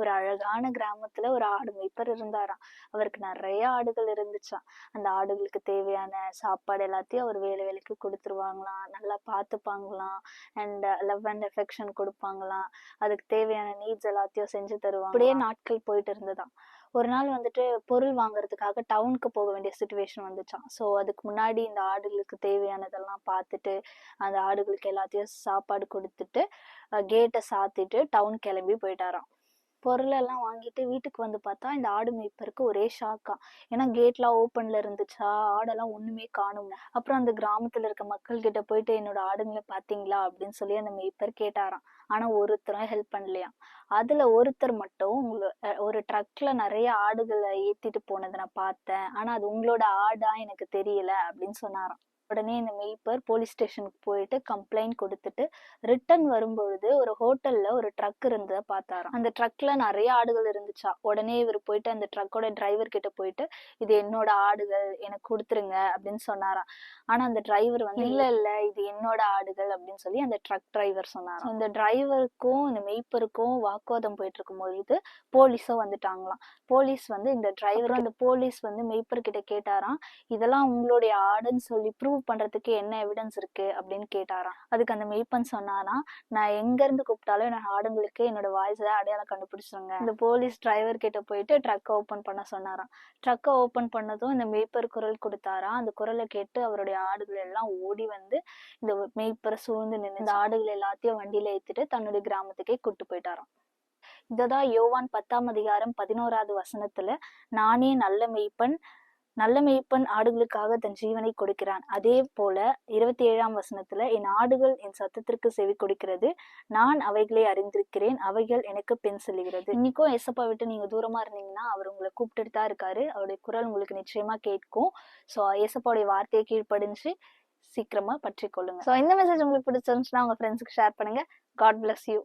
ஒரு அழகான கிராமத்துல ஒரு ஆடு மேய்ப்பர் இருந்தாராம். அவருக்கு நிறைய ஆடுகள் இருந்துச்சாம். அந்த ஆடுகளுக்கு தேவையான சாப்பாடு எல்லாத்தையும் அவர் வேலைக்கு கொடுத்துருவாங்களாம், நல்லா பார்த்துப்பாங்களாம், அண்ட் லவ் அண்ட் அஃபெக்ஷன் கொடுப்பாங்களாம், அதுக்கு தேவையான நீட்ஸ் எல்லாத்தையும் செஞ்சு தருவாங்க. அப்படியே நாட்கள் போயிட்டு இருந்ததாம். ஒரு நாள் வந்துட்டு பொருள் வாங்குறதுக்காக டவுனுக்கு போக வேண்டிய சுச்சுவேஷன் வந்துச்சாம். ஸோ அதுக்கு முன்னாடி இந்த ஆடுகளுக்கு தேவையானதெல்லாம் பார்த்துட்டு அந்த ஆடுகளுக்கு எல்லாத்தையும் சாப்பாடு கொடுத்துட்டு கேட்டை சாத்திட்டு டவுன் கிளம்பி போயிட்டாராம். பொருள் எல்லாம் வாங்கிட்டு வீட்டுக்கு வந்து பார்த்தா இந்த ஆடு மேய்ப்பருக்கு ஒரே ஷாக்கா. ஏன்னா கேட்லாம் ஓப்பன்ல இருந்துச்சா, ஆடெல்லாம் ஒண்ணுமே காணுங்க. அப்புறம் அந்த கிராமத்துல இருக்க மக்கள் கிட்ட போயிட்டு என்னோட ஆடுங்களை பாத்தீங்களா அப்படின்னு சொல்லி அந்த மேய்ப்பர் கேட்டாராம். ஆனா ஒருத்தரும் ஹெல்ப் பண்ணலையாம். அதுல ஒருத்தர் மட்டும் ஒரு ட்ரக்ல நிறைய ஆடுகளை ஏத்திட்டு போனதை நான் பார்த்தேன், ஆனா அது உங்களோட ஆடா எனக்கு தெரியல அப்படின்னு சொன்னாராம். உடனே இந்த மேய்ப்பர் போலீஸ் ஸ்டேஷனுக்கு போயிட்டு கம்ப்ளைண்ட் கொடுத்துட்டு ரிட்டர்ன் வரும்பொழுது ஒரு ஹோட்டல்ல ஒரு ட்ரக் இருந்ததை பார்த்தாராம். அந்த ட்ரக்ல நிறைய ஆடுகள் இருந்துச்சா. உடனே இவர் போயிட்டு அந்த ட்ரக்கோட டிரைவர் கிட்ட போயிட்டு இது என்னோட ஆடுகள், எனக்கு கொடுத்துருங்க அப்படின்னு சொன்னாராம். ஆனா அந்த டிரைவர் வந்து இல்ல இல்ல இது என்னோட ஆடுகள் அப்படின்னு சொல்லி அந்த ட்ரக் டிரைவர் சொன்னாராம். அந்த டிரைவருக்கும் இந்த மேய்ப்பருக்கும் வாக்குவாதம் போயிட்டு இருக்கும் பொழுது போலீஸும் வந்துட்டாங்களாம். போலீஸ் வந்து இந்த டிரைவர், அந்த போலீஸ் வந்து மேய்ப்பர் கிட்ட கேட்டாராம், இதெல்லாம் உங்களுடைய ஆடுன்னு சொல்லி ப்ரூவ் பண்றதுக்கு என்ன எவிடன்ஸ் இருக்கு அப்படின்னு கேட்டாராம். அதுக்கு அந்த மெய்ப்பன் சொன்னாராம், நான் எங்க இருந்து கூப்பிட்டாலும் என்னோட ஆடுங்களுக்கு என்னோட வாய்ஸ் அடையாளம் கண்டுபிடிச்சிருங்க. இந்த போலீஸ் டிரைவர் கிட்ட போயிட்டு ட்ரக்கை ஓபன் பண்ண சொன்னாராம். ட்ரக்கை ஓபன் பண்ணதும் இந்த மெய்ப்பர் குரல் கொடுத்தாராம். அந்த குரலை கேட்டு அவருடைய ஆடுகள் எல்லாம் ஓடி வந்து இந்த மெய்ப்பரை சூழ்ந்து நின்று இந்த ஆடுகள் எல்லாத்தையும் வண்டியில ஏத்திட்டு தன்னுடைய கிராமத்துக்கே கூட்டு போயிட்டாராம். இததான் யோவான் 10:11 நானே நல்ல மேய்ப்பன் ஆடுகளுக்காக தன் ஜீவனை கொடுக்கிறான். அதே போல 27 என் ஆடுகள் என் சத்தத்திற்கு செவி கொடுக்கிறது, நான் அவைகளை அறிந்திருக்கிறேன், அவைகள் எனக்கு பின் செல்கிறது. இன்னைக்கும் ஏசப்பா விட்டு நீங்க தூரமா இருந்தீங்கன்னா அவர் உங்களை கூப்பிட்டுட்டு தான் இருக்காரு. அவருடைய குரல் உங்களுக்கு நிச்சயமா கேட்கும். ஸோ ஏசப்பாவுடைய வார்த்தையை கீழ்ப்படிஞ்சு சீக்கிரமா பற்றி கொள்ளுங்க. ஸோ இந்த மெசேஜ் உங்களுக்கு பிடிச்சிருந்துச்சுன்னா உங்க ஃப்ரெண்ட்ஸுக்கு ஷேர் பண்ணுங்க. God bless you.